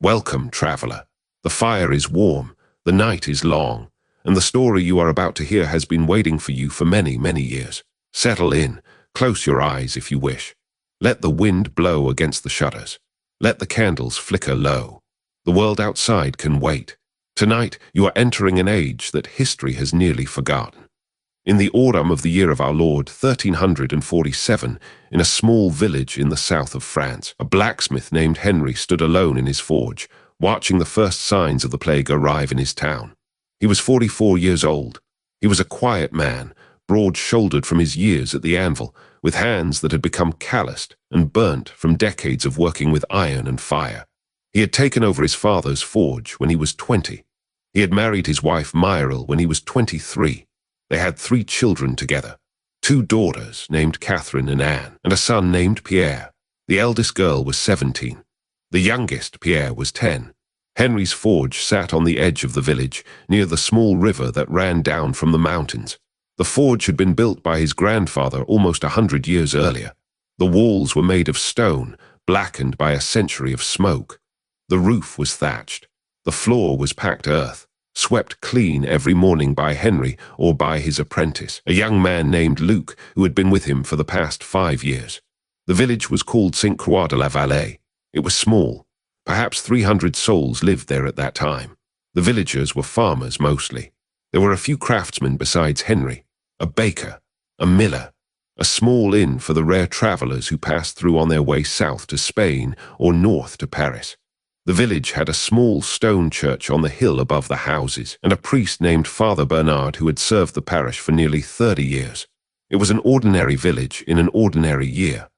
Welcome, traveler. The fire is warm, the night is long, and the story you are about to hear has been waiting for you for many, many years. Settle in, close your eyes if you wish. Let the wind blow against the shutters. Let the candles flicker low. The world outside can wait. Tonight, you are entering an age that history has nearly forgotten. In the autumn of the year of our Lord 1347, in a small village in the south of France, a blacksmith named Henry stood alone in his forge, watching the first signs of the plague arrive in his town. He was 44 years old. He was a quiet man, broad-shouldered from his years at the anvil, with hands that had become calloused and burnt from decades of working with iron and fire. He had taken over his father's forge when he was 20. He had married his wife Myril when he was 23. They had 3 children together, 2 daughters named Catherine and Anne, and a son named Pierre. The eldest girl was 17. The youngest, Pierre, was 10. Henry's forge sat on the edge of the village, near the small river that ran down from the mountains. The forge had been built by his grandfather almost 100 years earlier. The walls were made of stone, blackened by a century of smoke. The roof was thatched. The floor was packed earth, swept clean every morning by Henry or by his apprentice, a young man named Luc who had been with him for the past 5 years. The village was called St. Croix de la Vallée. It was small. Perhaps 300 souls lived there at that time. The villagers were farmers mostly. There were a few craftsmen besides Henry, a baker, a miller, a small inn for the rare travelers who passed through on their way south to Spain or north to Paris. The village had a small stone church on the hill above the houses, and a priest named Father Bernard who had served the parish for nearly 30 years. It was an ordinary village in an ordinary year.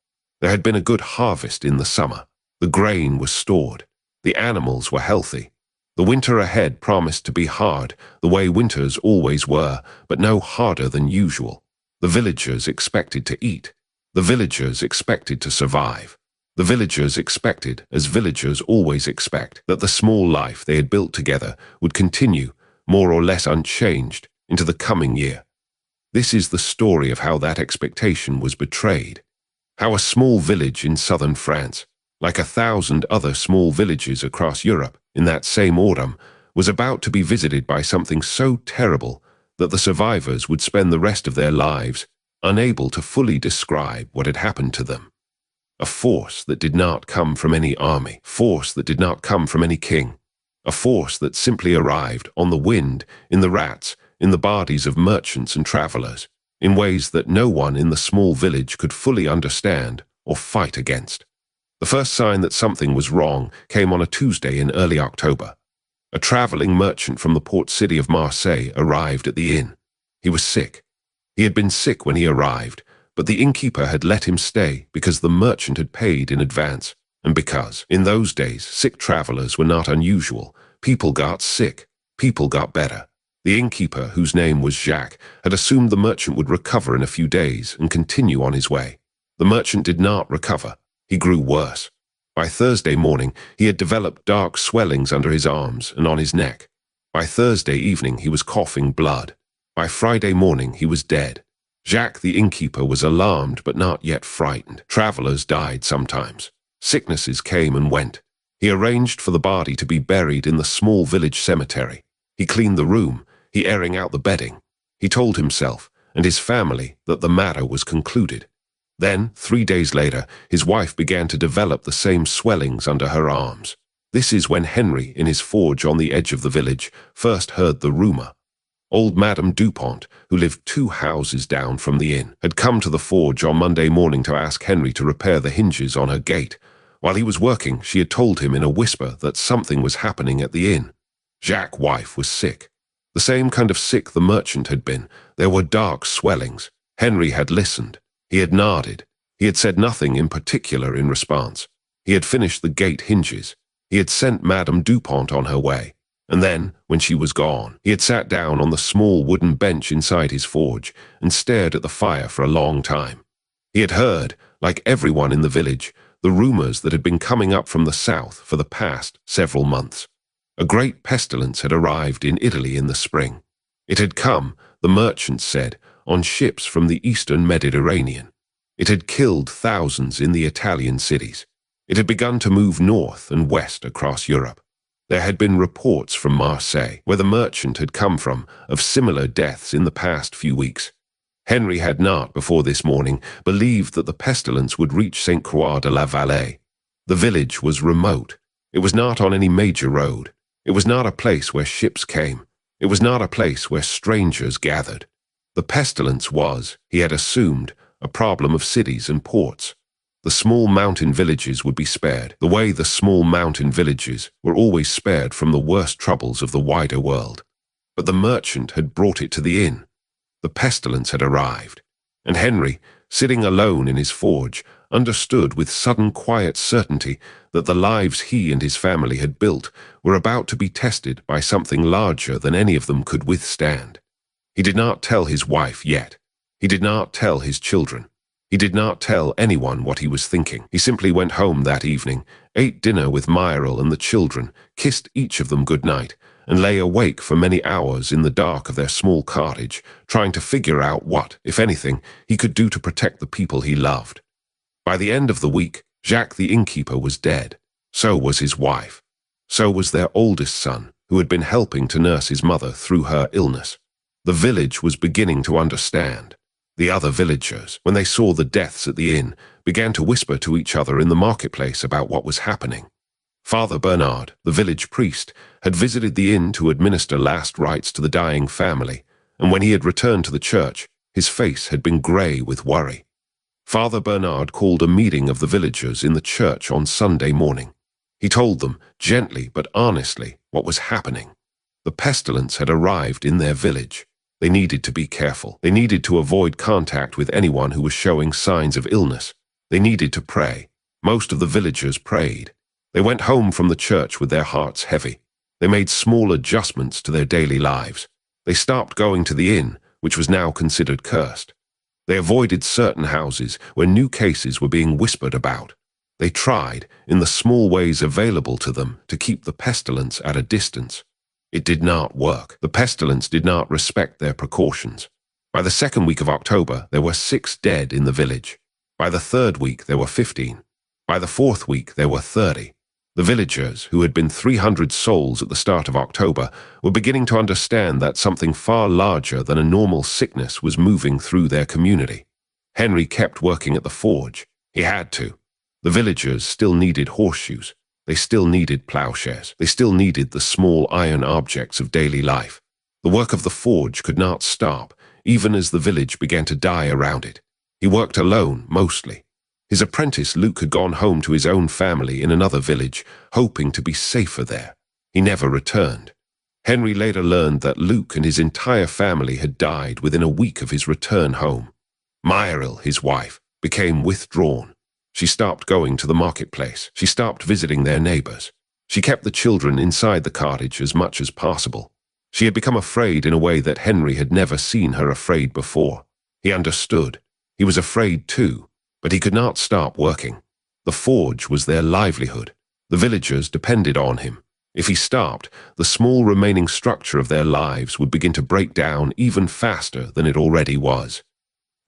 There had been a good harvest in the summer. The grain was stored. The animals were healthy. The winter ahead promised to be hard, the way winters always were, but no harder than usual. The villagers expected to eat. The villagers expected to survive. The villagers expected, as villagers always expect, that the small life they had built together would continue, more or less unchanged, into the coming year. This is the story of how that expectation was betrayed. How a small village in southern France, like 1,000 other small villages across Europe in that same autumn, was about to be visited by something so terrible that the survivors would spend the rest of their lives unable to fully describe what had happened to them. A force that did not come from any army, force that did not come from any king, a force that simply arrived on the wind, in the rats, in the bodies of merchants and travelers, in ways that no one in the small village could fully understand or fight against. The first sign that something was wrong came on a Tuesday in early October. A traveling merchant from the port city of Marseille arrived at the inn. He was sick. He had been sick when he arrived, but the innkeeper had let him stay because the merchant had paid in advance, and because, in those days, sick travelers were not unusual. People got sick. People got better. The innkeeper, whose name was Jacques, had assumed the merchant would recover in a few days and continue on his way. The merchant did not recover. He grew worse. By Thursday morning, he had developed dark swellings under his arms and on his neck. By Thursday evening, he was coughing blood. By Friday morning, he was dead. Jacques the innkeeper was alarmed but not yet frightened. Travelers died sometimes. Sicknesses came and went. He arranged for the body to be buried in the small village cemetery. He cleaned the room, he airing out the bedding. He told himself and his family that the matter was concluded. Then, 3 days later, his wife began to develop the same swellings under her arms. This is when Henry, in his forge on the edge of the village, first heard the rumor. Old Madame Dupont, who lived 2 houses down from the inn, had come to the forge on Monday morning to ask Henry to repair the hinges on her gate. While he was working, she had told him in a whisper that something was happening at the inn. Jacques' wife was sick. The same kind of sick the merchant had been. There were dark swellings. Henry had listened. He had nodded. He had said nothing in particular in response. He had finished the gate hinges. He had sent Madame Dupont on her way. And then, when she was gone, he had sat down on the small wooden bench inside his forge and stared at the fire for a long time. He had heard, like everyone in the village, the rumors that had been coming up from the south for the past several months. A great pestilence had arrived in Italy in the spring. It had come, the merchants said, on ships from the eastern Mediterranean. It had killed thousands in the Italian cities. It had begun to move north and west across Europe. There had been reports from Marseille, where the merchant had come from, of similar deaths in the past few weeks. Henry had not, before this morning, believed that the pestilence would reach St. Croix de la Vallée. The village was remote. It was not on any major road. It was not a place where ships came. It was not a place where strangers gathered. The pestilence was, he had assumed, a problem of cities and ports. The small mountain villages would be spared, the way the small mountain villages were always spared from the worst troubles of the wider world. But the merchant had brought it to the inn. The pestilence had arrived, and Henry, sitting alone in his forge, understood with sudden quiet certainty that the lives he and his family had built were about to be tested by something larger than any of them could withstand. He did not tell his wife yet. He did not tell his children. He did not tell anyone what he was thinking. He simply went home that evening, ate dinner with Myril and the children, kissed each of them good night, and lay awake for many hours in the dark of their small cottage, trying to figure out what, if anything, he could do to protect the people he loved. By the end of the week, Jacques the innkeeper was dead. So was his wife. So was their oldest son, who had been helping to nurse his mother through her illness. The village was beginning to understand. The other villagers, when they saw the deaths at the inn, began to whisper to each other in the marketplace about what was happening. Father Bernard, the village priest, had visited the inn to administer last rites to the dying family, and when he had returned to the church, his face had been grey with worry. Father Bernard called a meeting of the villagers in the church on Sunday morning. He told them, gently but honestly, what was happening. The pestilence had arrived in their village. They needed to be careful. They needed to avoid contact with anyone who was showing signs of illness. They needed to pray. Most of the villagers prayed. They went home from the church with their hearts heavy. They made small adjustments to their daily lives. They stopped going to the inn, which was now considered cursed. They avoided certain houses where new cases were being whispered about. They tried, in the small ways available to them, to keep the pestilence at a distance. It did not work. The pestilence did not respect their precautions. By the second week of October, there were 6 dead in the village. By the third week, there were 15. By the fourth week, there were 30. The villagers, who had been 300 souls at the start of October, were beginning to understand that something far larger than a normal sickness was moving through their community. Henry kept working at the forge. He had to. The villagers still needed horseshoes. They still needed plowshares. They still needed the small iron objects of daily life. The work of the forge could not stop, even as the village began to die around it. He worked alone, mostly. His apprentice Luke had gone home to his own family in another village, hoping to be safer there. He never returned. Henry later learned that Luke and his entire family had died within a week of his return home. Myril, his wife, became withdrawn. She stopped going to the marketplace. She stopped visiting their neighbors. She kept the children inside the cottage as much as possible. She had become afraid in a way that Henry had never seen her afraid before. He understood. He was afraid too. But he could not stop working. The forge was their livelihood. The villagers depended on him. If he stopped, the small remaining structure of their lives would begin to break down even faster than it already was.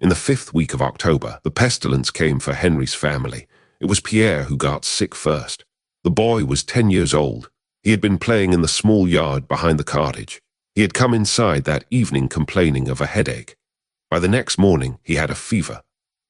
In the 5th week of October, the pestilence came for Henry's family. It was Pierre who got sick first. The boy was 10 years old. He had been playing in the small yard behind the cottage. He had come inside that evening complaining of a headache. By the next morning, he had a fever.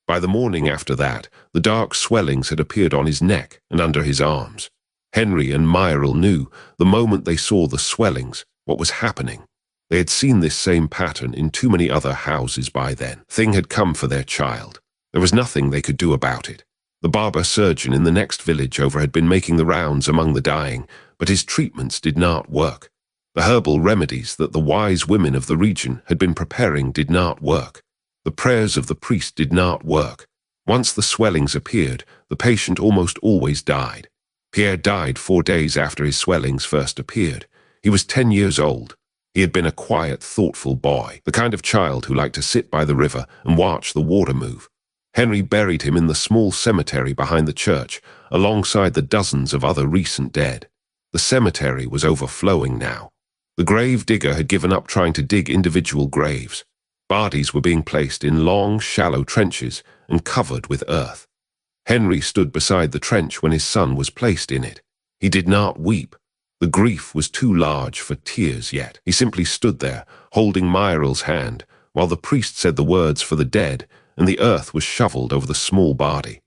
By the morning after that, the dark swellings had appeared on his neck and under his arms. Henry and Myril knew, the moment they saw the swellings, what was happening. They had seen this same pattern in too many other houses by then. Thing had come for their child. There was nothing they could do about it. The barber surgeon in the next village over had been making the rounds among the dying, but his treatments did not work. The herbal remedies that the wise women of the region had been preparing did not work. The prayers of the priest did not work. Once the swellings appeared, the patient almost always died. Pierre died 4 days after his swellings first appeared. He was 10 years old. He had been a quiet, thoughtful boy, the kind of child who liked to sit by the river and watch the water move. Henry buried him in the small cemetery behind the church, alongside the dozens of other recent dead. The cemetery was overflowing now. The grave digger had given up trying to dig individual graves. Bodies were being placed in long, shallow trenches and covered with earth. Henry stood beside the trench when his son was placed in it. He did not weep. The grief was too large for tears yet. He simply stood there, holding Myral's hand, while the priest said the words for the dead, and the earth was shoveled over the small body.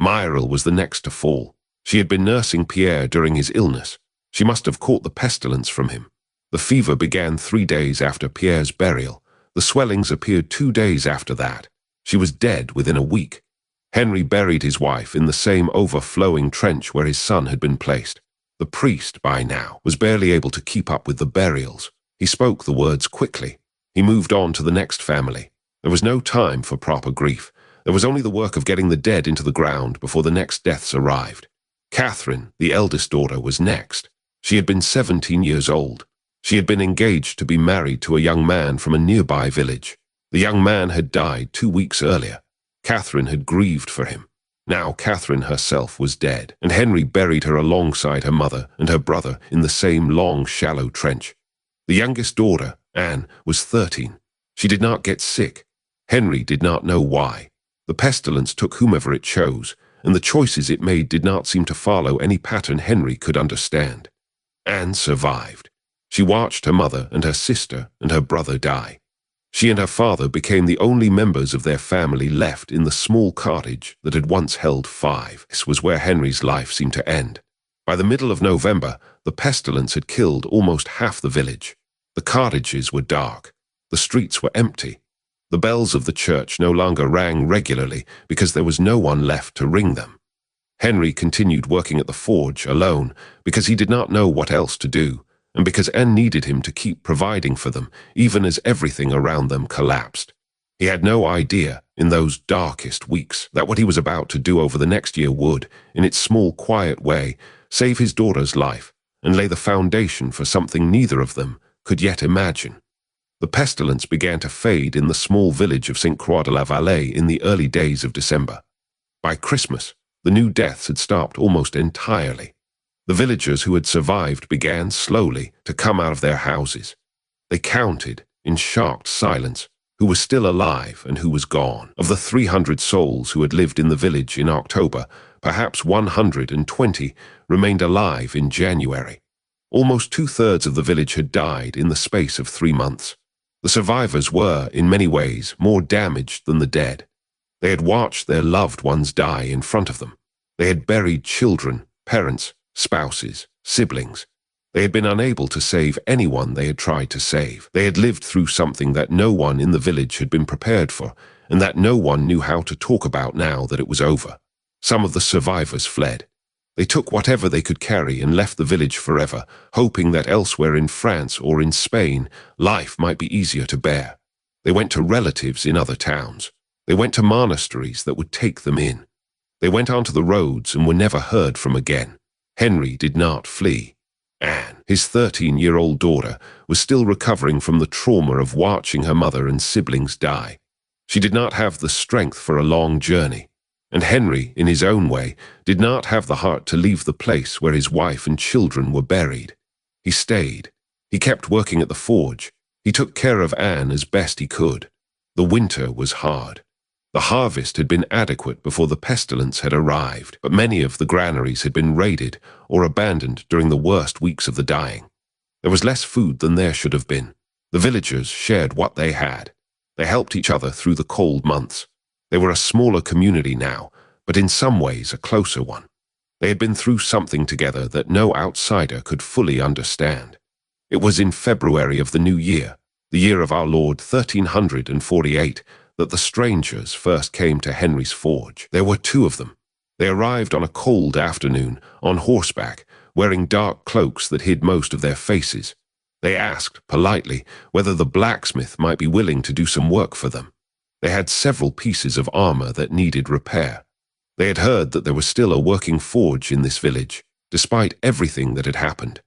Myral was the next to fall. She had been nursing Pierre during his illness. She must have caught the pestilence from him. The fever began 3 days after Pierre's burial. The swellings appeared 2 days after that. She was dead within a week. Henry buried his wife in the same overflowing trench where his son had been placed. The priest, by now, was barely able to keep up with the burials. He spoke the words quickly. He moved on to the next family. There was no time for proper grief. There was only the work of getting the dead into the ground before the next deaths arrived. Catherine, the eldest daughter, was next. She had been 17 years old. She had been engaged to be married to a young man from a nearby village. The young man had died 2 weeks earlier. Catherine had grieved for him. Now Catherine herself was dead, and Henry buried her alongside her mother and her brother in the same long, shallow trench. The youngest daughter, Anne, was 13. She did not get sick. Henry did not know why. The pestilence took whomever it chose, and the choices it made did not seem to follow any pattern Henry could understand. Anne survived. She watched her mother and her sister and her brother die. She and her father became the only members of their family left in the small cottage that had once held 5. This was where Henry's life seemed to end. By the middle of November, the pestilence had killed almost half the village. The cottages were dark. The streets were empty. The bells of the church no longer rang regularly because there was no one left to ring them. Henry continued working at the forge alone because he did not know what else to do, and because Anne needed him to keep providing for them, even as everything around them collapsed. He had no idea, in those darkest weeks, that what he was about to do over the next year would, in its small, quiet way, save his daughter's life and lay the foundation for something neither of them could yet imagine. The pestilence began to fade in the small village of St. Croix de la Vallée in the early days of December. By Christmas, the new deaths had stopped almost entirely. The villagers who had survived began slowly to come out of their houses. They counted, in shocked silence, who was still alive and who was gone. Of the 300 souls who had lived in the village in October, perhaps 120 remained alive in January. Almost 2/3 of the village had died in the space of 3 months. The survivors were, in many ways, more damaged than the dead. They had watched their loved ones die in front of them. They had buried children, parents, spouses, siblings. They had been unable to save anyone they had tried to save. They had lived through something that no one in the village had been prepared for, and that no one knew how to talk about now that it was over. Some of the survivors fled. They took whatever they could carry and left the village forever, hoping that elsewhere in France or in Spain, life might be easier to bear. They went to relatives in other towns. They went to monasteries that would take them in. They went onto the roads and were never heard from again. Henry did not flee. Anne, his 13-year-old daughter, was still recovering from the trauma of watching her mother and siblings die. She did not have the strength for a long journey. And Henry, in his own way, did not have the heart to leave the place where his wife and children were buried. He stayed. He kept working at the forge. He took care of Anne as best he could. The winter was hard. The harvest had been adequate before the pestilence had arrived, but many of the granaries had been raided or abandoned during the worst weeks of the dying. There was less food than there should have been. The villagers shared what they had. They helped each other through the cold months. They were a smaller community now, but in some ways a closer one. They had been through something together that no outsider could fully understand. It was in February of the new year, the year of our Lord 1348, that the strangers first came to Henry's forge. There were 2 of them. They arrived on a cold afternoon, on horseback, wearing dark cloaks that hid most of their faces. They asked, politely, whether the blacksmith might be willing to do some work for them. They had several pieces of armor that needed repair. They had heard that there was still a working forge in this village, despite everything that had happened.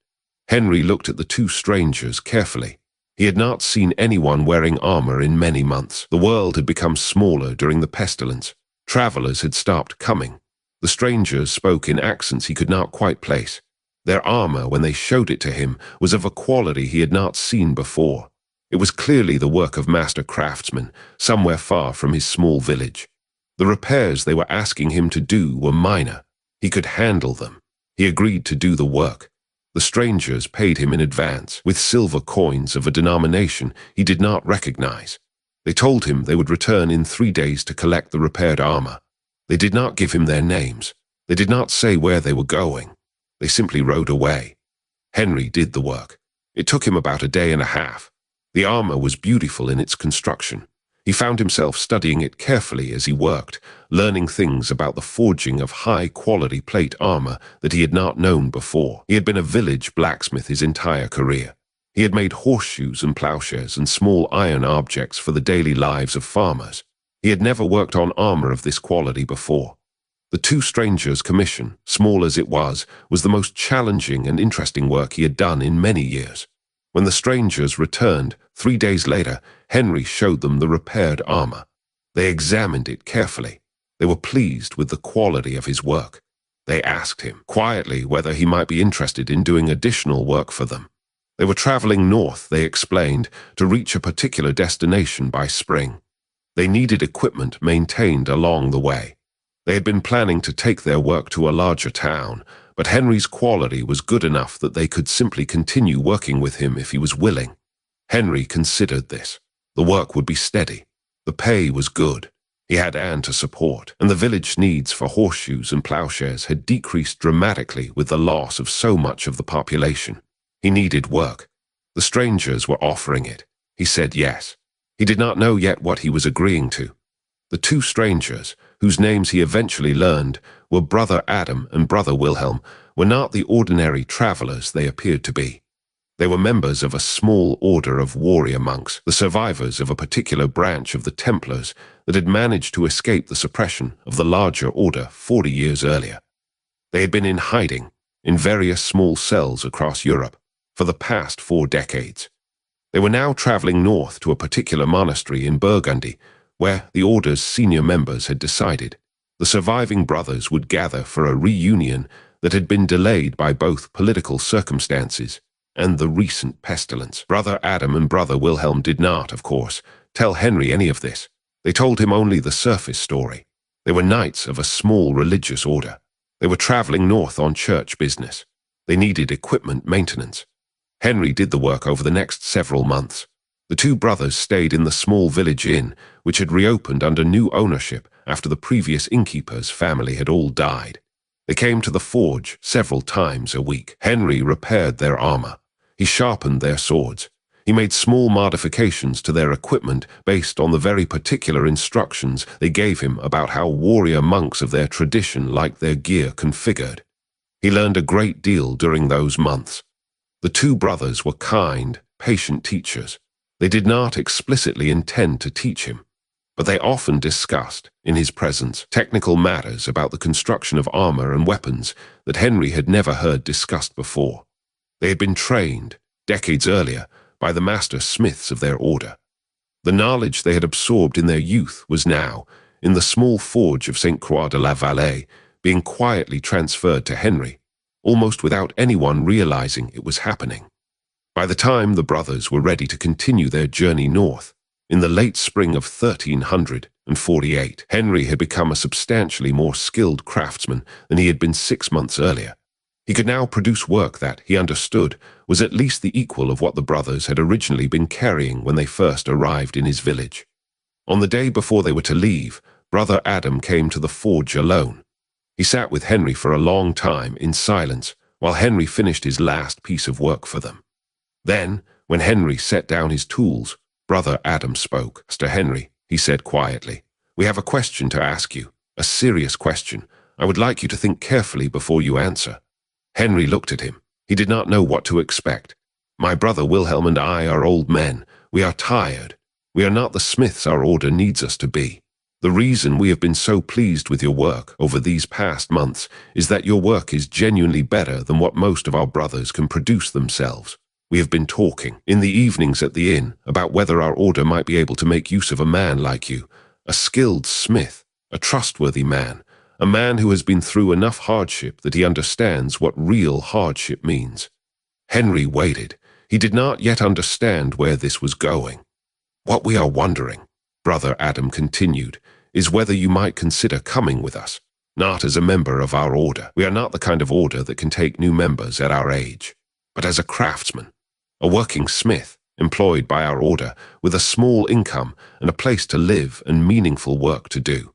Henry looked at the 2 strangers carefully. He had not seen anyone wearing armor in many months. The world had become smaller during the pestilence. Travelers had stopped coming. The strangers spoke in accents he could not quite place. Their armor, when they showed it to him, was of a quality he had not seen before. It was clearly the work of master craftsmen, somewhere far from his small village. The repairs they were asking him to do were minor. He could handle them. He agreed to do the work. The strangers paid him in advance, with silver coins of a denomination he did not recognize. They told him they would return in 3 days to collect the repaired armor. They did not give him their names. They did not say where they were going. They simply rode away. Henry did the work. It took him about a day and a half. The armor was beautiful in its construction. He found himself studying it carefully as he worked, learning things about the forging of high-quality plate armor that he had not known before. He had been a village blacksmith his entire career. He had made horseshoes and plowshares and small iron objects for the daily lives of farmers. He had never worked on armor of this quality before. The two strangers' commission, small as it was the most challenging and interesting work he had done in many years. When the strangers returned, 3 days later, Henry showed them the repaired armor. They examined it carefully. They were pleased with the quality of his work. They asked him, quietly, whether he might be interested in doing additional work for them. They were traveling north, they explained, to reach a particular destination by spring. They needed equipment maintained along the way. They had been planning to take their work to a larger town, but Henry's quality was good enough that they could simply continue working with him if he was willing. Henry considered this. The work would be steady. The pay was good. He had Anne to support, and the village needs for horseshoes and plowshares had decreased dramatically with the loss of so much of the population. He needed work. The strangers were offering it. He said yes. He did not know yet what he was agreeing to. The two strangers, whose names he eventually learned were Brother Adam and Brother Wilhelm, were not the ordinary travelers they appeared to be. They were members of a small order of warrior monks, the survivors of a particular branch of the Templars that had managed to escape the suppression of the larger order 40 years earlier. They had been in hiding in various small cells across Europe for the past 4 decades. They were now traveling north to a particular monastery in Burgundy, where the order's senior members had decided the surviving brothers would gather for a reunion that had been delayed by both political circumstances and the recent pestilence. Brother Adam and Brother Wilhelm did not, of course, tell Henry any of this. They told him only the surface story. They were knights of a small religious order. They were traveling north on church business. They needed equipment maintenance. Henry did the work over the next several months. The two brothers stayed in the small village inn, which had reopened under new ownership after the previous innkeeper's family had all died. They came to the forge several times a week. Henry repaired their armor. He sharpened their swords. He made small modifications to their equipment based on the very particular instructions they gave him about how warrior monks of their tradition liked their gear configured. He learned a great deal during those months. The two brothers were kind, patient teachers. They did not explicitly intend to teach him, but they often discussed, in his presence, technical matters about the construction of armor and weapons that Henry had never heard discussed before. They had been trained, decades earlier, by the master smiths of their order. The knowledge they had absorbed in their youth was now, in the small forge of St. Croix de la Vallée, being quietly transferred to Henry, almost without anyone realizing it was happening. By the time the brothers were ready to continue their journey north, in the late spring of 1348, Henry had become a substantially more skilled craftsman than he had been 6 months earlier. He could now produce work that, he understood, was at least the equal of what the brothers had originally been carrying when they first arrived in his village. On the day before they were to leave, Brother Adam came to the forge alone. He sat with Henry for a long time in silence while Henry finished his last piece of work for them. Then, when Henry set down his tools, Brother Adam spoke. "Mr. Henry," he said quietly, "we have a question to ask you, a serious question. I would like you to think carefully before you answer." Henry looked at him. He did not know what to expect. "My brother Wilhelm and I are old men. We are tired. We are not the smiths our order needs us to be. The reason we have been so pleased with your work over these past months is that your work is genuinely better than what most of our brothers can produce themselves. We have been talking, in the evenings at the inn, about whether our order might be able to make use of a man like you, a skilled smith, a trustworthy man, a man who has been through enough hardship that he understands what real hardship means." Henry waited. He did not yet understand where this was going. "What we are wondering," Brother Adam continued, is whether you might consider coming with us. Not as a member of our order. We are not the kind of order that can take new members at our age, but as a craftsman, a working smith, employed by our order, with a small income and a place to live and meaningful work to do.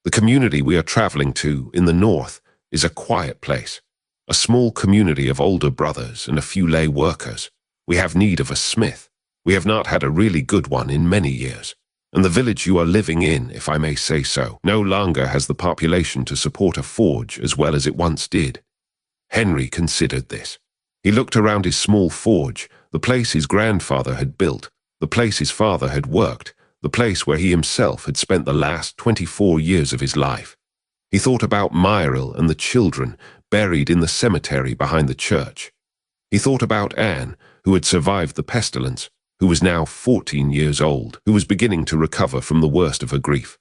The community we are traveling to in the north is a quiet place, a small community of older brothers and a few lay workers. We have need of a smith. We have not had a really good one in many years. And the village you are living in, if I may say so, no longer has the population to support a forge as well as it once did. Henry considered this. He looked around his small forge, the place his grandfather had built, the place his father had worked, the place where he himself had spent the last 24 years of his life. He thought about Myril and the children buried in the cemetery behind the church. He thought about Anne, who had survived the pestilence, who was now 14 years old, who was beginning to recover from the worst of her grief.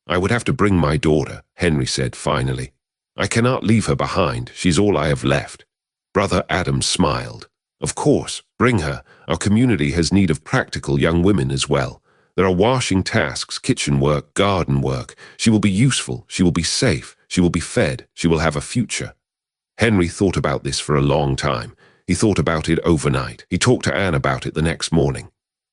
I would have to bring my daughter, Henry said finally. I cannot leave her behind. She's all I have left. Brother Adam smiled. Of course, bring her. Our community has need of practical young women as well. There are washing tasks, kitchen work, garden work. She will be useful. She will be safe. She will be fed. She will have a future. Henry thought about this for a long time. He thought about it overnight. He talked to Anne about it the next morning.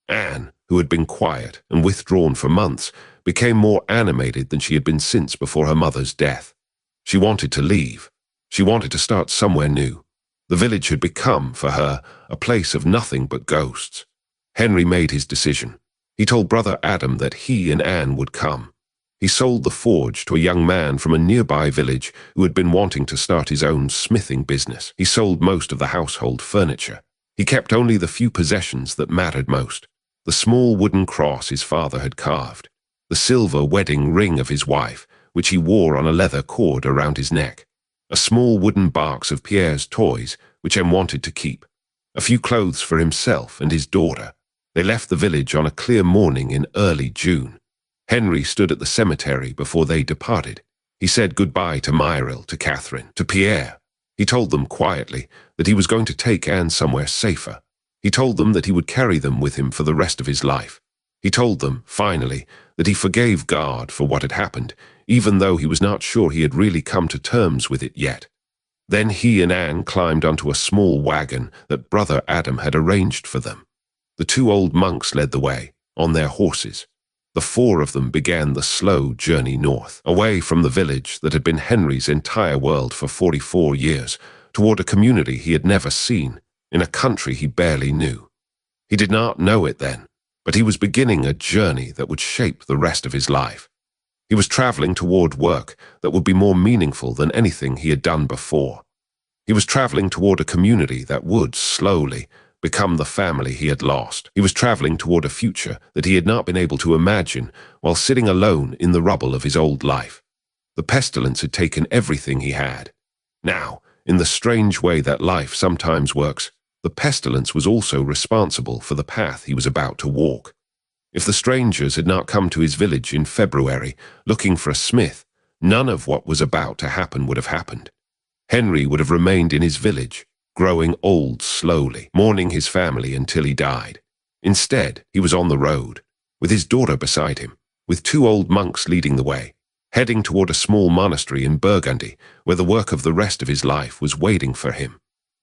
Anne, who had been quiet and withdrawn for months, became more animated than she had been since before her mother's death. She wanted to leave. She wanted to start somewhere new. The village had become, for her, a place of nothing but ghosts. Henry made his decision. He told Brother Adam that he and Anne would come. He sold the forge to a young man from a nearby village who had been wanting to start his own smithing business. He sold most of the household furniture. He kept only the few possessions that mattered most. The small wooden cross his father had carved. The silver wedding ring of his wife, which he wore on a leather cord around his neck. A small wooden box of Pierre's toys, which Em wanted to keep. A few clothes for himself and his daughter. They left the village on a clear morning in early June. Henry stood at the cemetery before they departed. He said goodbye to Myril, to Catherine, to Pierre. He told them quietly that he was going to take Anne somewhere safer. He told them that he would carry them with him for the rest of his life. He told them, finally, that he forgave God for what had happened, even though he was not sure he had really come to terms with it yet. Then he and Anne climbed onto a small wagon that Brother Adam had arranged for them. The two old monks led the way, on their horses. The four of them began the slow journey north, away from the village that had been Henry's entire world for 44 years, toward a community he had never seen, in a country he barely knew. He did not know it then, but he was beginning a journey that would shape the rest of his life. He was traveling toward work that would be more meaningful than anything he had done before. He was traveling toward a community that would, slowly, become the family he had lost. He was traveling toward a future that he had not been able to imagine while sitting alone in the rubble of his old life. The pestilence had taken everything he had. Now, in the strange way that life sometimes works, the pestilence was also responsible for the path he was about to walk. If the strangers had not come to his village in February looking for a smith, none of what was about to happen would have happened. Henry would have remained in his village, growing old slowly, mourning his family until he died. Instead, he was on the road, with his daughter beside him, with two old monks leading the way, heading toward a small monastery in Burgundy, where the work of the rest of his life was waiting for him.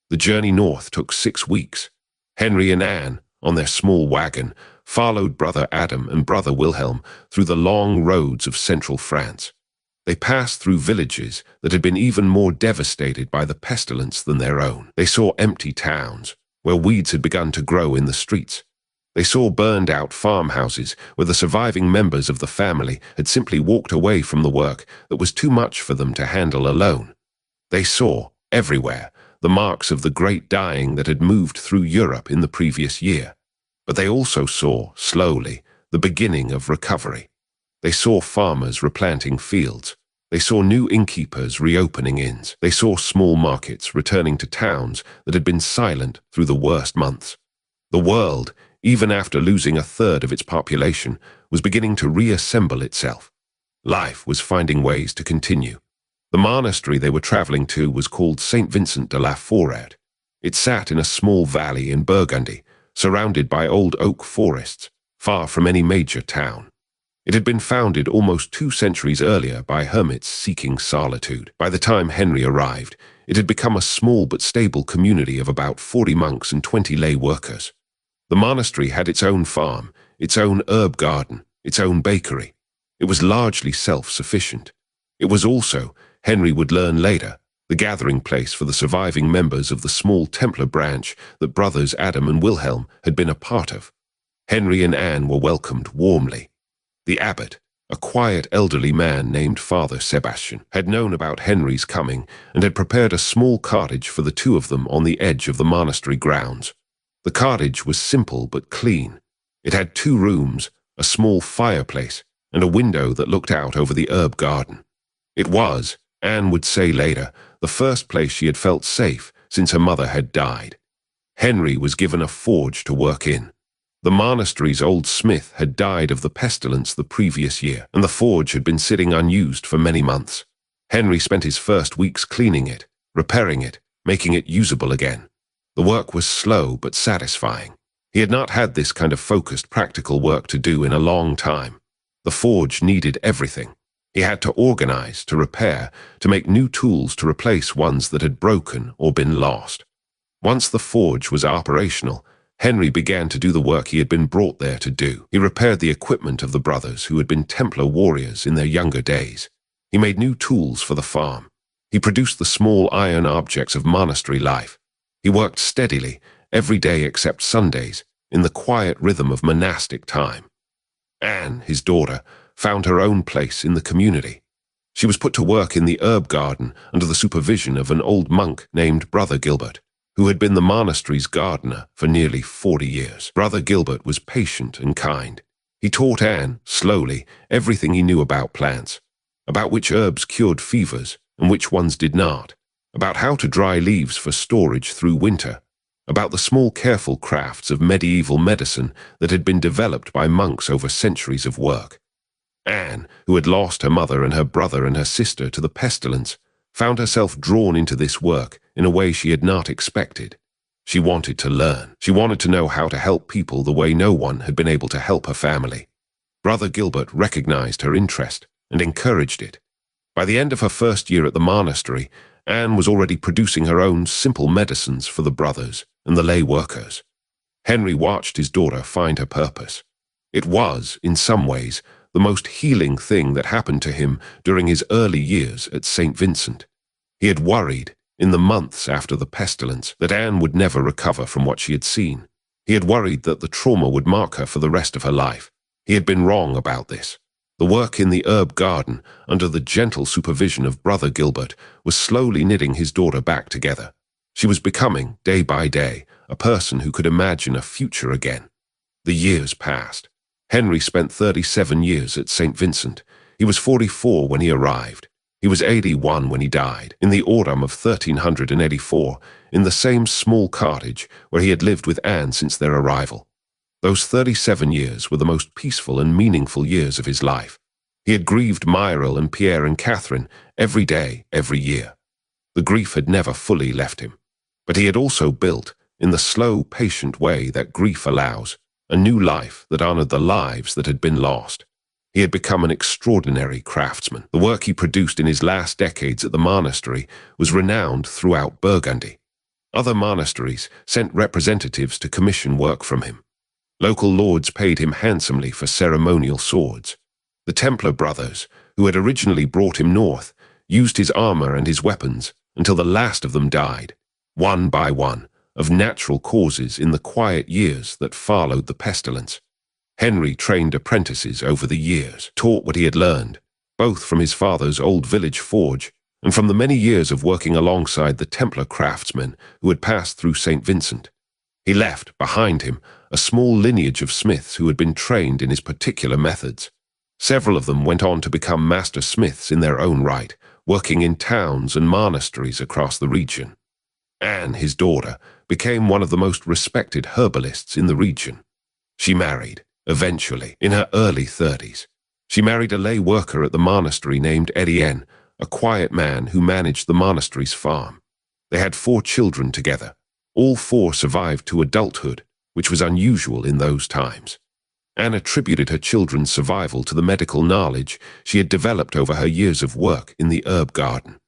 The journey north took 6 weeks. Henry and Anne, on their small wagon, followed Brother Adam and Brother Wilhelm through the long roads of central France. They passed through villages that had been even more devastated by the pestilence than their own. They saw empty towns, where weeds had begun to grow in the streets. They saw burned-out farmhouses where the surviving members of the family had simply walked away from the work that was too much for them to handle alone. They saw, everywhere, the marks of the great dying that had moved through Europe in the previous year. But they also saw, slowly, the beginning of recovery. They saw farmers replanting fields. They saw new innkeepers reopening inns. They saw small markets returning to towns that had been silent through the worst months. The world, even after losing a third of its population, was beginning to reassemble itself. Life was finding ways to continue. The monastery they were traveling to was called St. Vincent de la Forêt. It sat in a small valley in Burgundy, surrounded by old oak forests, far from any major town. It had been founded almost 2 centuries earlier by hermits seeking solitude. By the time Henry arrived, it had become a small but stable community of about 40 monks and 20 lay workers. The monastery had its own farm, its own herb garden, its own bakery. It was largely self-sufficient. It was also, Henry would learn later, the gathering place for the surviving members of the small Templar branch that brothers Adam and Wilhelm had been a part of. Henry and Anne were welcomed warmly. The abbot, a quiet elderly man named Father Sebastian, had known about Henry's coming and had prepared a small cottage for the two of them on the edge of the monastery grounds. The cottage was simple but clean. It had 2 rooms, a small fireplace, and a window that looked out over the herb garden. It was, Anne would say later, the first place she had felt safe since her mother had died. Henry was given a forge to work in. The monastery's old smith had died of the pestilence the previous year, and the forge had been sitting unused for many months. Henry spent his first weeks cleaning it, repairing it, making it usable again. The work was slow but satisfying. He had not had this kind of focused, practical work to do in a long time. The forge needed everything. He had to organize, to repair, to make new tools to replace ones that had broken or been lost. Once the forge was operational, Henry began to do the work he had been brought there to do. He repaired the equipment of the brothers who had been Templar warriors in their younger days. He made new tools for the farm. He produced the small iron objects of monastery life. He worked steadily, every day except Sundays, in the quiet rhythm of monastic time. Anne, his daughter, found her own place in the community. She was put to work in the herb garden under the supervision of an old monk named Brother Gilbert, who had been the monastery's gardener for nearly 40 years. Brother Gilbert was patient and kind. He taught Anne, slowly, everything he knew about plants, about which herbs cured fevers and which ones did not, about how to dry leaves for storage through winter, about the small careful crafts of medieval medicine that had been developed by monks over centuries of work. Anne, who had lost her mother and her brother and her sister to the pestilence, found herself drawn into this work in a way she had not expected. She wanted to learn. She wanted to know how to help people the way no one had been able to help her family. Brother Gilbert recognized her interest and encouraged it. By the end of her first year at the monastery, Anne was already producing her own simple medicines for the brothers and the lay workers. Henry watched his daughter find her purpose. It was, in some ways, the most healing thing that happened to him during his early years at St. Vincent. He had worried, in the months after the pestilence, that Anne would never recover from what she had seen. He had worried that the trauma would mark her for the rest of her life. He had been wrong about this. The work in the herb garden, under the gentle supervision of Brother Gilbert, was slowly knitting his daughter back together. She was becoming, day by day, a person who could imagine a future again. The years passed. Henry spent 37 years at St. Vincent. He was 44 when he arrived. He was 81 when he died, in the autumn of 1384, in the same small cottage where he had lived with Anne since their arrival. Those 37 years were the most peaceful and meaningful years of his life. He had grieved Myril and Pierre and Catherine every day, every year. The grief had never fully left him. But he had also built, in the slow, patient way that grief allows, a new life that honored the lives that had been lost. He had become an extraordinary craftsman. The work he produced in his last decades at the monastery was renowned throughout Burgundy. Other monasteries sent representatives to commission work from him. Local lords paid him handsomely for ceremonial swords. The Templar brothers, who had originally brought him north, used his armor and his weapons until the last of them died, one by one, of natural causes in the quiet years that followed the pestilence. Henry trained apprentices over the years, taught what he had learned, both from his father's old village forge and from the many years of working alongside the Templar craftsmen who had passed through St. Vincent. He left, behind him, a small lineage of smiths who had been trained in his particular methods. Several of them went on to become master smiths in their own right, working in towns and monasteries across the region. Anne, his daughter, became one of the most respected herbalists in the region. She married, eventually, in her early 30s. She married a lay worker at the monastery named Etienne, a quiet man who managed the monastery's farm. They had 4 children together. All 4 survived to adulthood, which was unusual in those times. Anne attributed her children's survival to the medical knowledge she had developed over her years of work in the herb garden.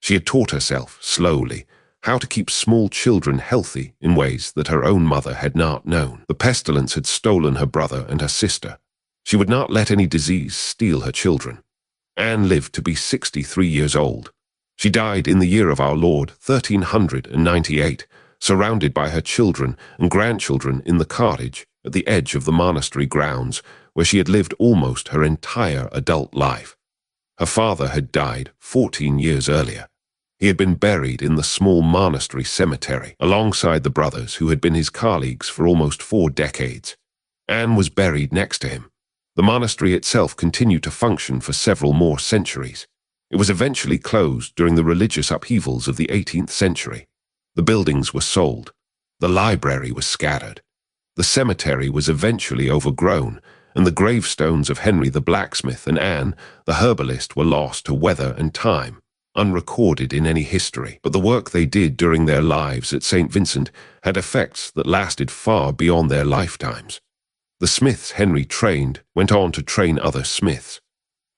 She had taught herself, slowly, how to keep small children healthy in ways that her own mother had not known. The pestilence had stolen her brother and her sister. She would not let any disease steal her children. Anne lived to be 63 years old. She died in the year of our Lord, 1398, surrounded by her children and grandchildren in the cottage at the edge of the monastery grounds, where she had lived almost her entire adult life. Her father had died 14 years earlier. He had been buried in the small monastery cemetery, alongside the brothers who had been his colleagues for almost 4 decades. Anne was buried next to him. The monastery itself continued to function for several more centuries. It was eventually closed during the religious upheavals of the 18th century. The buildings were sold. The library was scattered. The cemetery was eventually overgrown, and the gravestones of Henry the blacksmith and Anne, the herbalist, were lost to weather and time, unrecorded in any history. But the work they did during their lives at St. Vincent had effects that lasted far beyond their lifetimes. The smiths Henry trained went on to train other smiths.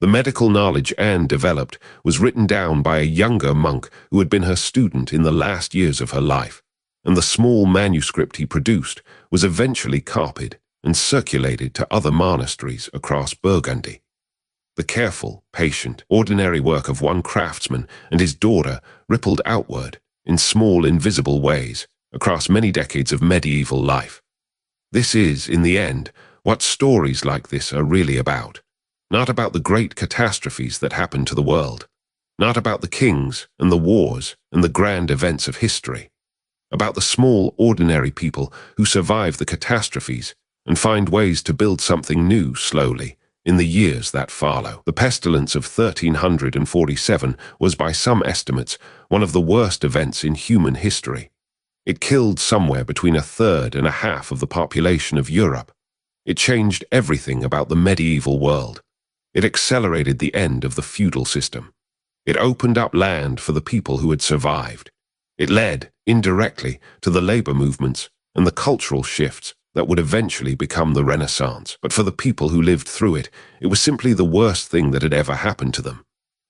The medical knowledge Anne developed was written down by a younger monk who had been her student in the last years of her life, and the small manuscript he produced was eventually copied and circulated to other monasteries across Burgundy. The careful, patient, ordinary work of one craftsman and his daughter rippled outward in small, invisible ways across many decades of medieval life. This is, in the end, what stories like this are really about. Not about the great catastrophes that happened to the world. Not about the kings and the wars and the grand events of history. About the small, ordinary people who survive the catastrophes and find ways to build something new slowly in the years that follow. The pestilence of 1347 was, by some estimates, one of the worst events in human history. It killed somewhere between 1/3 and 1/2 of the population of Europe. It changed everything about the medieval world. It accelerated the end of the feudal system. It opened up land for the people who had survived. It led, indirectly, to the labor movements and the cultural shifts that would eventually become the Renaissance. But for the people who lived through it, it was simply the worst thing that had ever happened to them.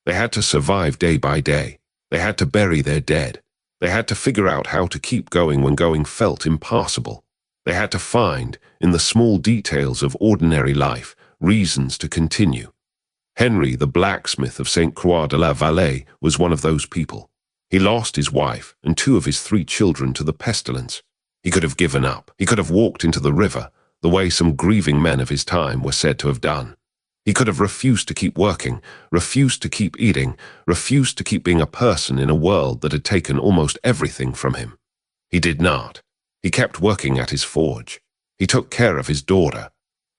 They had to survive day by day. They had to bury their dead. They had to figure out how to keep going when going felt impossible. They had to find, in the small details of ordinary life, reasons to continue. Henry, the blacksmith of St. Croix de la Vallée, was one of those people. He lost his wife and 2 of his 3 children to the pestilence. He could have given up. He could have walked into the river, the way some grieving men of his time were said to have done. He could have refused to keep working, refused to keep eating, refused to keep being a person in a world that had taken almost everything from him. He did not. He kept working at his forge. He took care of his daughter.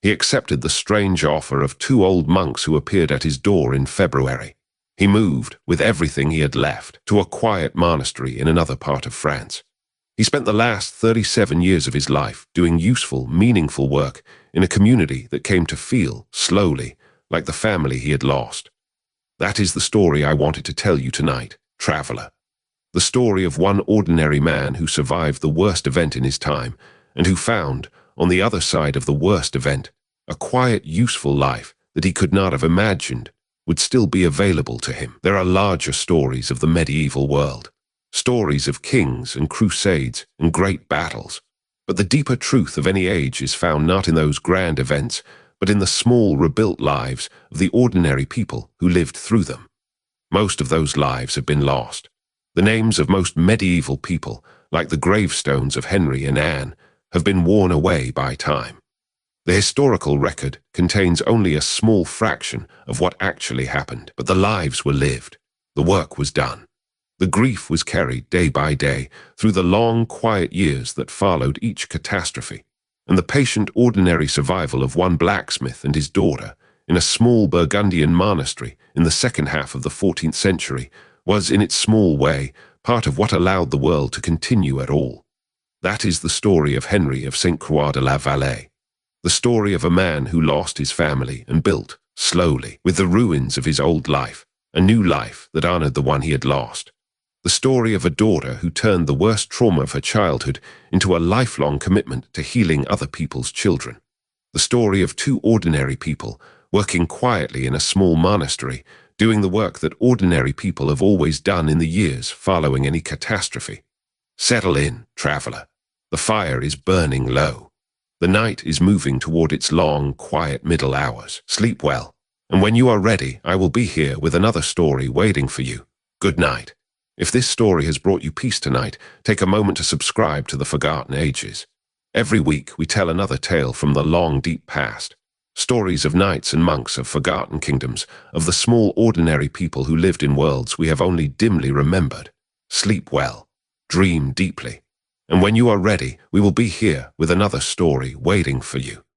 He accepted the strange offer of 2 old monks who appeared at his door in February. He moved, with everything he had left, to a quiet monastery in another part of France. He spent the last 37 years of his life doing useful, meaningful work in a community that came to feel, slowly, like the family he had lost. That is the story I wanted to tell you tonight, traveler. The story of one ordinary man who survived the worst event in his time and who found, on the other side of the worst event, a quiet, useful life that he could not have imagined would still be available to him. There are larger stories of the medieval world. Stories of kings and crusades and great battles. But the deeper truth of any age is found not in those grand events, but in the small, rebuilt lives of the ordinary people who lived through them. Most of those lives have been lost. The names of most medieval people, like the gravestones of Henry and Anne, have been worn away by time. The historical record contains only a small fraction of what actually happened, but the lives were lived. The work was done. The grief was carried day by day through the long, quiet years that followed each catastrophe, and the patient, ordinary survival of one blacksmith and his daughter in a small Burgundian monastery in the second half of the 14th century was, in its small way, part of what allowed the world to continue at all. That is the story of Henry of St. Croix de la Vallée, the story of a man who lost his family and built, slowly, with the ruins of his old life, a new life that honored the one he had lost. The story of a daughter who turned the worst trauma of her childhood into a lifelong commitment to healing other people's children. The story of two ordinary people working quietly in a small monastery, doing the work that ordinary people have always done in the years following any catastrophe. Settle in, traveler. The fire is burning low. The night is moving toward its long, quiet middle hours. Sleep well, and when you are ready, I will be here with another story waiting for you. Good night. If this story has brought you peace tonight, take a moment to subscribe to the Forgotten Ages. Every week we tell another tale from the long, deep past. Stories of knights and monks of forgotten kingdoms, of the small, ordinary people who lived in worlds we have only dimly remembered. Sleep well. Dream deeply. And when you are ready, we will be here with another story waiting for you.